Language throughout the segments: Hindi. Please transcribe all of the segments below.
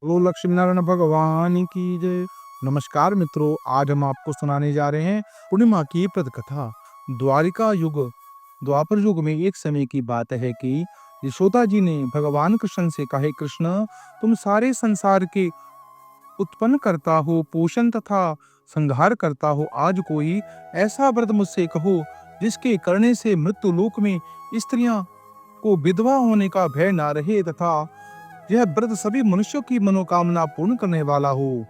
बोलो लक्ष्मी नारायण भगवान की जय। नमस्कार मित्रों, आज हम आपको सुनाने जा रहे हैं पूर्णिमा की व्रत कथा। द्वापर युग में एक समय की बात है कि यशोदा जी ने भगवान कृष्ण से कहे, कृष्ण, तुम सारे संसार के उत्पन्न करता हो, पोषण तथा संहार करता हो। आज कोई ऐसा व्रत मुझसे कहो जिसके करने से मृत्यु लोक में स्त्रियां को विधवा होने का भय ना रहे तथा यह व्रत सभी मनुष्यों की मनोकामना पूर्ण करने वाला हो।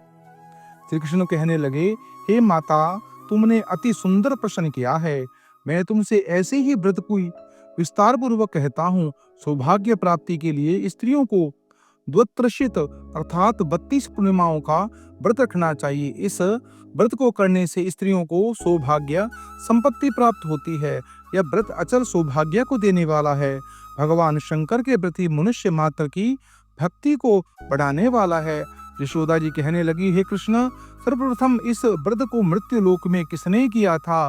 श्री कृष्ण कहने लगे, हे माता, तुमने अति सुंदर प्रश्न किया है। मैं तुमसे ऐसे ही व्रत को विस्तार पूर्वक कहता हूँ। सौभाग्य प्राप्ति के लिए स्त्रियों को द्वत्रशित अर्थात 32 पूर्णिमाओं का व्रत रखना चाहिए। इस व्रत को करने से स्त्रियों को सौभाग्य संपत्ति प्राप्त होती है। यह व्रत अचल सौभाग्य को देने वाला है। भगवान शंकर के प्रति मनुष्य मात्र की भक्ति को बढ़ाने वाला है। यशोदा जी कहने लगी, हे कृष्ण, सर्वप्रथम इस व्रत को मृत्यु लोक में किसने किया था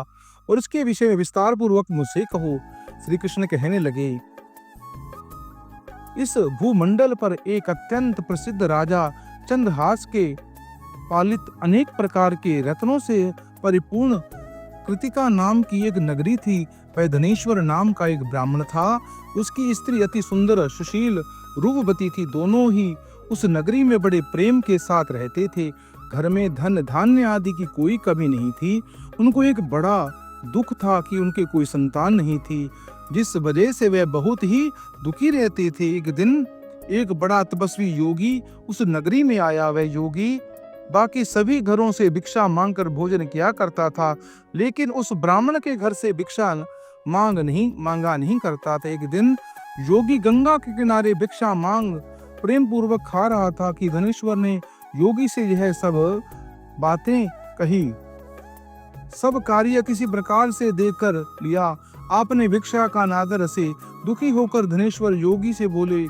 और इसके विषय में विस्तार पूर्वक मुझसे कहो। श्री कृष्ण कहने लगे, इस भूमंडल पर एक अत्यंत प्रसिद्ध राजा चंद्रहास के पालित अनेक प्रकार के रत्नों से परिपूर्ण कृतिका नाम की एक नगरी थी। वह धनेश्वर नाम का एक ब्राह्मण था। उसकी स्त्री अति सुंदर, सुशील, रूपवती थी। दोनों ही उस नगरी में बड़े प्रेम के साथ रहते थे। घर में धन धान्य आदि की कोई कमी नहीं थी। उनको एक बड़ा दुख था कि उनके कोई संतान नहीं थी, जिस वजह से वे बहुत ही दुखी रहते थे। एक दिन एक बड़ा तपस्वी योगी उस नगरी में आया। वह योगी बाकी सभी घरों से भिक्षा मांगकर भोजन किया करता था, लेकिन उस ब्राह्मण के घर से भिक्षा मांगा नहीं करता था। एक दिन योगी गंगा के किनारे भिक्षा मांग प्रेम पूर्वक खा रहा था कि धनेश्वर ने योगी से यह सब बातें कही। सब कार्य किसी प्रकार से देखकर लिया। आपने भिक्षा का अनादर से दुखी होकर धनेश्वर योगी से बोले,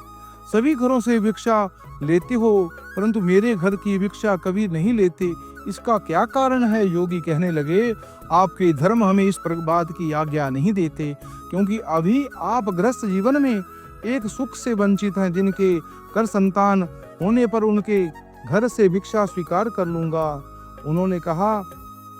सभी घरों से भिक्षा लेते हो परंतु मेरे घर की भिक्षा कभी नहीं लेते, इसका क्या कारण है? योगी कहने लगे, आपके धर्म हमें इस बात की आज्ञा नहीं देते, क्योंकि अभी आप गृहस्थ जीवन में एक सुख से वंचित हैं। जिनके घर संतान होने पर उनके घर से भिक्षा स्वीकार कर लूंगा। उन्होंने कहा,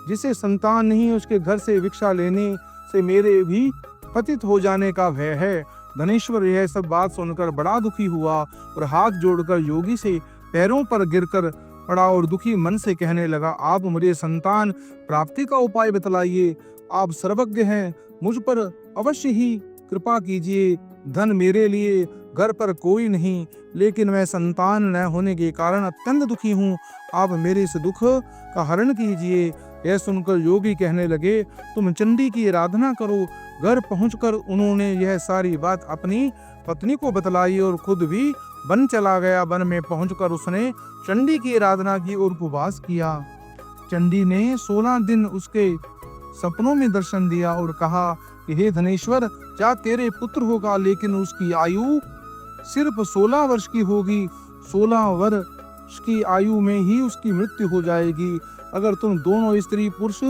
जिसे संतान नहीं उसके घर से भिक्षा लेने से मेरे भी पतित हो जाने का भय है। धनेश्वर यह सब बात सुनकर बड़ा दुखी हुआ और हाथ जोड़कर योगी से पैरों पर गिरकर पड़ा और दुखी मन से कहने लगा, आप मुझे संतान प्राप्ति का उपाय बतलाइए। आप सर्वज्ञ हैं, मुझ पर अवश्य ही कृपा कीजिए। धन मेरे लिए घर पर कोई नहीं, लेकिन मैं संतान न होने के कारण अत्यंत दुखी हूँ। आप मेरे इस दुख का हरण कीजिए। यह सुनकर योगी कहने लगे, तुम चंडी की आराधना करो। घर पहुंचकर उन्होंने यह सारी बात अपनी पत्नी को बतलाई और खुद भी वन चला गया। वन में पहुंचकर उसने चंडी की आराधना की और उपवास किया। चंडी ने 16 दिन उसके सपनों में दर्शन दिया और कहा कि हे धनेश्वर, क्या तेरे पुत्र होगा, लेकिन उसकी आयु सिर्फ 16 वर्ष की होगी। 16 वर्ष की आयु में ही उसकी मृत्यु हो जाएगी। अगर तुम दोनों स्त्री पुरुष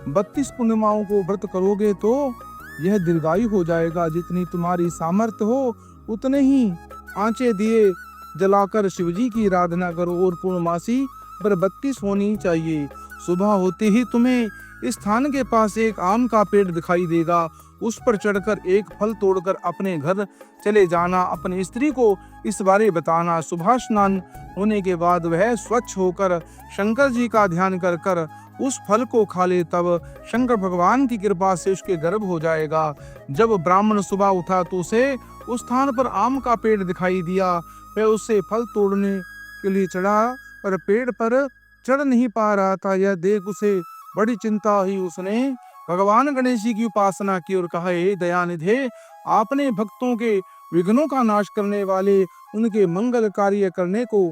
32 पूर्णिमाओं को व्रत करोगे तो यह दीर्घायु हो जाएगा। जितनी तुम्हारी सामर्थ्य हो उतने ही आंचे दिए जलाकर शिवजी की आराधना करो और पूर्णमासी पर 32 होनी चाहिए। सुबह होते ही तुम्हें इस स्थान के पास एक आम का पेड़ दिखाई देगा। उस पर चढ़कर एक फल तोड़कर अपने घर चले जाना। अपनी स्त्री को इस बारे बताना। सुबह स्नान होने के बाद वह स्वच्छ होकर शंकर जी का ध्यान कर कर उस फल को खा ले, तब शंकर भगवान की कृपा से उसके गर्भ हो जाएगा। जब ब्राह्मण सुबह उठा तो उसे उस स्थान पर आम का पेड़ दिखाई दिया। वह उससे फल तोड़ने के लिए चढ़ा पर पेड़ पर चढ़ नहीं पा रहा था। यह देख उसे बड़ी चिंता हुई। उसने भगवान गणेश जी की उपासना की और कहा, हे दयानिधे, आपने भक्तों के विघ्नों का नाश करने वाले, उनके मंगल कार्य करने को,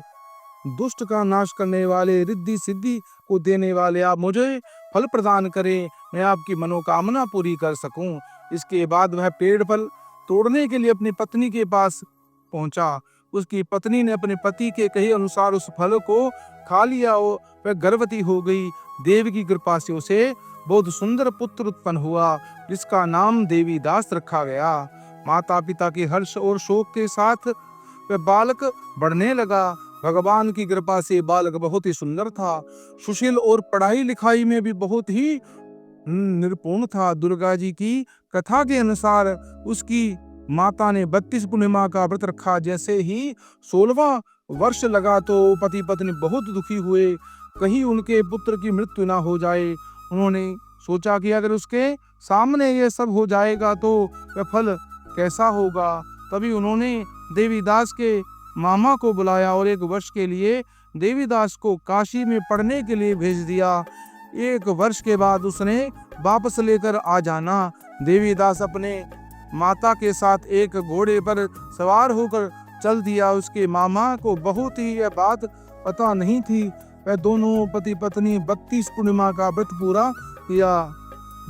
दुष्ट का नाश करने वाले, रिद्धि सिद्धि को देने वाले, आप मुझे फल प्रदान करें, मैं आपकी मनोकामना पूरी कर सकूं। इसके बाद वह पेड़ फल तोड़ने के लिए अपनी पत्नी के पास पहुंचा। उसकी पत्नी ने अपने पति के कहे अनुसार उस फल को खा लिया और वह गर्भवती हो गई। देव की कृपा से उसे बहुत सुंदर पुत्र उत्पन्न हुआ, जिसका नाम देवीदास रखा गया। माता पिता के हर्ष और शोक के साथ वह बालक बढ़ने लगा। भगवान की कृपा से बालक बहुत ही सुंदर था, सुशील और पढ़ाई लिखाई में भी बहुत ही निपुण था। दुर्गा जी की कथा के अनुसार उसकी माता ने 32 पूर्णिमा का व्रत रखा। जैसे ही 16वां वर्ष लगा तो पति पत्नी बहुत दुखी हुए, कहीं उनके पुत्र की मृत्यु ना हो जाए। उन्होंने सोचा कि अगर उसके सामने ये सब हो जाएगा तो वह फल कैसा होगा। तभी उन्होंने देवीदास के मामा को बुलाया और 1 वर्ष के लिए देवीदास को काशी में पढ़ने के लिए भेज दिया। 1 वर्ष के बाद उसने वापस लेकर आ जाना। देवीदास अपने माता के साथ एक घोड़े पर सवार होकर चल दिया। उसके मामा को बहुत ही यह बात पता नहीं थी। वह दोनों पति पत्नी 32 पूर्णिमा का व्रत पूरा किया।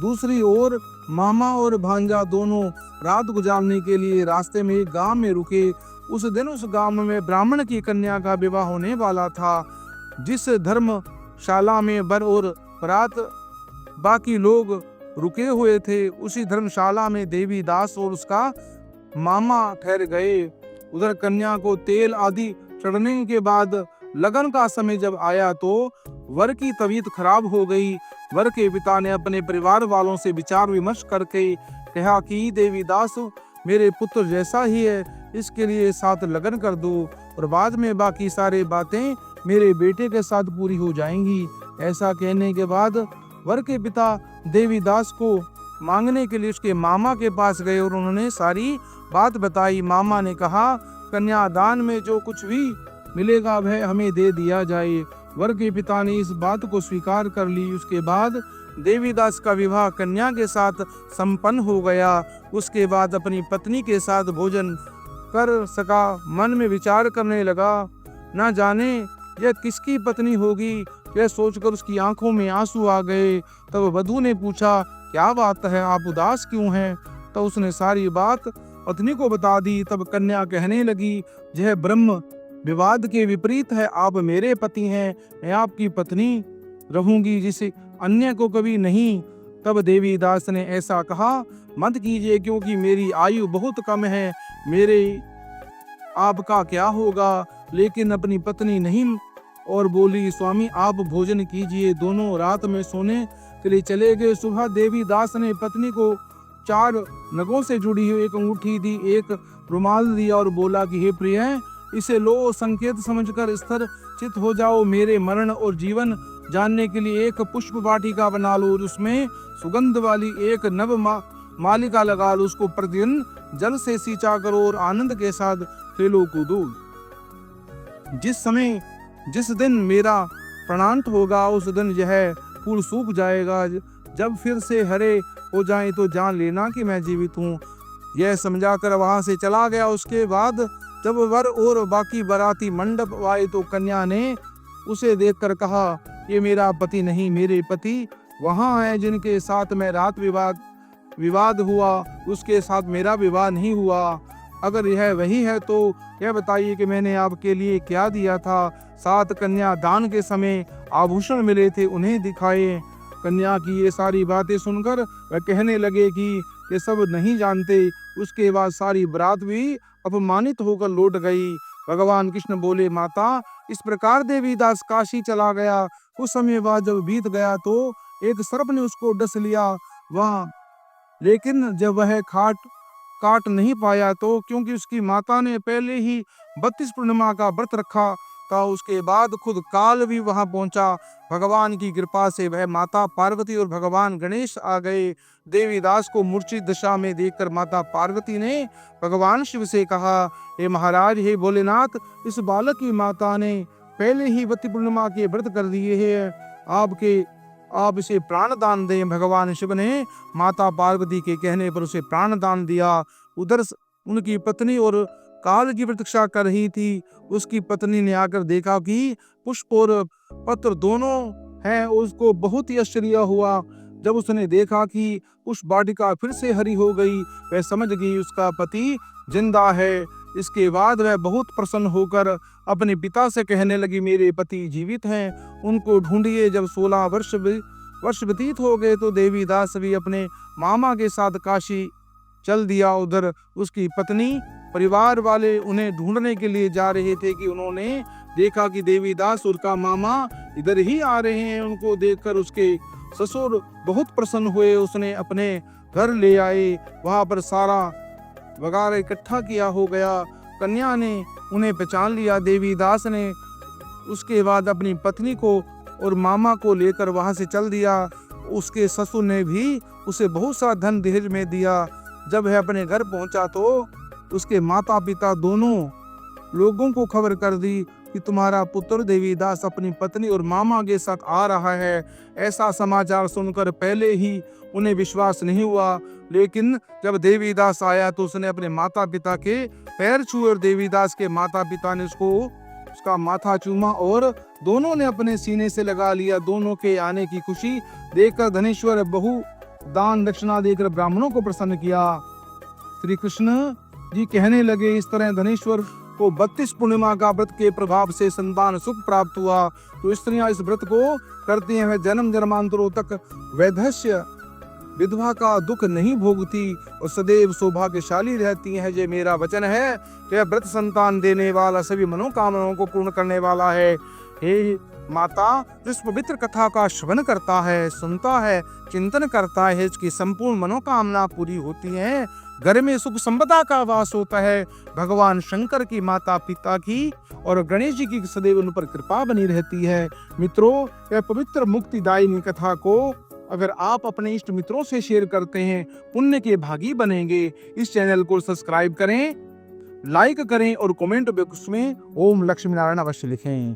दूसरी ओर मामा और भांजा दोनों रात गुजारने के लिए रास्ते में एक गांव में रुके। उस दिन उस गांव में ब्राह्मण की कन्या का विवाह होने वाला था। जिस धर्मशाला में वर और बारात बाकी लोग रुके हुए थे, उसी धर्मशाला में देवीदास और उसका मामा ठहर गए। उधर कन्या को तेल आदि चढ़ने के बाद लगन का समय जब आया तो वर की तबीयत खराब हो गई। वर के पिता ने अपने परिवार वालों से विचार विमर्श करके कहा कि देवीदास मेरे पुत्र जैसा ही है, इसके लिए साथ लगन कर दो और बाद में बाकी सारी बातें मेरे बेटे के साथ पूरी हो जाएंगी। ऐसा कहने के बाद वर के पिता देवीदास को मांगने के लिए उसके मामा के पास गए और उन्होंने सारी बात बताई। मामा ने कहा, कन्यादान में जो कुछ भी मिलेगा वह हमें दे दिया जाए। वर के पिता ने इस बात को स्वीकार कर ली। उसके बाद देवीदास का विवाह कन्या के साथ संपन्न हो गया। उसके बाद अपनी पत्नी के साथ भोजन कर सका। मन में विचार करने लगा, न जाने यह किसकी पत्नी होगी। यह सोचकर उसकी आंखों में आंसू आ गए। तब वधू ने पूछा, क्या बात है, आप उदास क्यों हैं? तो उसने सारी बात पत्नी को बता दी। तब कन्या कहने लगी, यह ब्रह्म विवाद के विपरीत है। आप मेरे पति हैं, मैं आपकी पत्नी रहूंगी, जिसे अन्य को कभी नहीं। तब देवीदास ने ऐसा कहा, मत कीजिए, क्योंकि मेरी आयु बहुत कम है। मेरे आपका क्या होगा? लेकिन अपनी पत्नी नहीं और बोली, स्वामी आप भोजन कीजिए। दोनों रात में सोने के लिए चले गए। सुबह देवीदास ने पत्नी को 4 नगों से जुड़ी हुई एक अंगूठी दी, एक रुमाल दिया और बोला कि हे प्रिय, इसे लो, संकेत समझकर स्थिर चित हो जाओ। मेरे मरण और जीवन जानने के लिए एक पुष्प वाटिका बना लो और उसमें सुगंध वाली एक नव मालिका लगा लो। उसको प्रतिदिन जल से सींचा करो और आनंद के साथ खेलो कूदो। जिस दिन मेरा प्राणांत होगा उस दिन यह फूल सूख जाएगा। जब फिर से हरे हो जाए तो जान लेना कि मैं जीवित हूँ। यह समझाकर वहां से चला गया। उसके बाद जब वर और बाकी बाराती मंडप आए तो कन्या ने उसे देखकर कहा, ये मेरा पति नहीं, मेरे पति वहां है जिनके साथ मैं रात विवाद हुआ, उसके साथ मेरा विवाह नहीं हुआ। अगर यह वही है तो यह बताइए कि मैंने आपके लिए क्या दिया था। 7 कन्यादान के समय आभूषण मिले थे, उन्हें दिखाए। कन्या की ये सारी बातें सुनकर वह कहने लगे कि ये सब नहीं जानते। उसके बाद सारी बारात भी अपमानित होकर लौट गई। भगवान कृष्ण बोले, माता, इस प्रकार देवीदास काशी चला गया। कुछ समय बाद जब बीत गया तो एक सर्प ने उसको डस लिया वहां, लेकिन जब वह काट नहीं पाया तो क्योंकि उसकी माता ने पहले ही 32 पूर्णिमा का व्रत रखा था। उसके बाद खुद काल भी वहां पहुंचा। भगवान की कृपा से वह माता पार्वती और भगवान गणेश आ गए। देवीदास को मूर्छित दशा में देखकर माता पार्वती ने भगवान शिव से कहा, हे महाराज, हे भोलेनाथ, इस बालक की माता ने पहले ही 32 पूर्णिमा के व्रत कर दिए हैं, आप इसे प्राण दान दें। भगवान शिव ने माता पार्वती के कहने पर उसे प्राण दान दिया। उधर उनकी पत्नी और काल की प्रतीक्षा कर रही थी। उसकी पत्नी ने आकर देखा कि पुष्प और पत्र दोनों हैं। उसको बहुत ही आश्चर्य हुआ। जब उसने देखा कि पुष्प वाटिका फिर से हरी हो गई, वह समझ गई उसका पति जिंदा है। इसके बाद वह बहुत प्रसन्न होकर अपने पिता से कहने लगी, मेरे पति जीवित हैं, उनको ढूंढिए। जब 16 वर्ष व्यतीत हो गए तो देवीदास भी अपने मामा के साथ काशी चल दिया। उधर उसकी पत्नी परिवार वाले उन्हें ढूंढने के लिए जा रहे थे कि उन्होंने देखा कि देवीदास और का मामा इधर ही आ रहे हैं। उनको देखकर उसके ससुर बहुत प्रसन्न हुए। उसने अपने घर ले आए, वहां पर सारा वगैरह इकट्ठा किया हो गया। कन्या ने उन्हें पहचान लिया देवीदास ने। उसके बाद अपनी पत्नी को और मामा को लेकर वहां से चल दिया। उसके ससुर ने भी उसे बहुत सा धन दहेज में दिया। जब वह अपने घर पहुंचा तो उसके माता पिता दोनों लोगों को खबर कर दी कि तुम्हारा पुत्र देवीदास अपनी पत्नी और मामा के साथ आ रहा है। ऐसा समाचार सुनकर पहले ही उन्हें विश्वास नहीं हुआ, लेकिन जब देवीदास आया तो उसने अपने माता पिता के पैर छुए और देवीदास के माता पिता ने उसका माथा चूमा और दोनों ने अपने सीने से लगा लिया। दोनों के आने की खुशी देखकर धनेश्वर बहु दान दक्षिणा देकर ब्राह्मणों को प्रसन्न किया। श्री कृष्ण जी कहने लगे, इस तरह धनेश्वर को 32 पूर्णिमा का व्रत के प्रभाव से संतान सुख प्राप्त हुआ। तो स्त्रियां इस व्रत को करती हैं, वह जन्म जन्मांतरों तक वैधस्य विधवा का दुख नहीं भोगती और सदैव सौभाग्यशाली रहती हैं। ये मेरा वचन है कि यह व्रत संतान देने वाला, सभी मनोकामनाओं को पूर्ण करने वाला है। हे माता, जिस पवित्र कथा का श्रवण करता है, सुनता है, चिंतन करता है, इसकी संपूर्ण मनोकामना पूरी होती है। घर में सुख संपदा का वास होता है। भगवान शंकर की, माता पिता की और गणेश जी की सदैव उन पर कृपा बनी रहती है। मित्रों, यह पवित्र मुक्तिदायिनी कथा को अगर आप अपने इष्ट मित्रों से शेयर करते हैं, पुण्य के भागी बनेंगे। इस चैनल को सब्सक्राइब करें, लाइक करें और कमेंट बॉक्स में ओम लक्ष्मी नारायण अवश्य लिखें।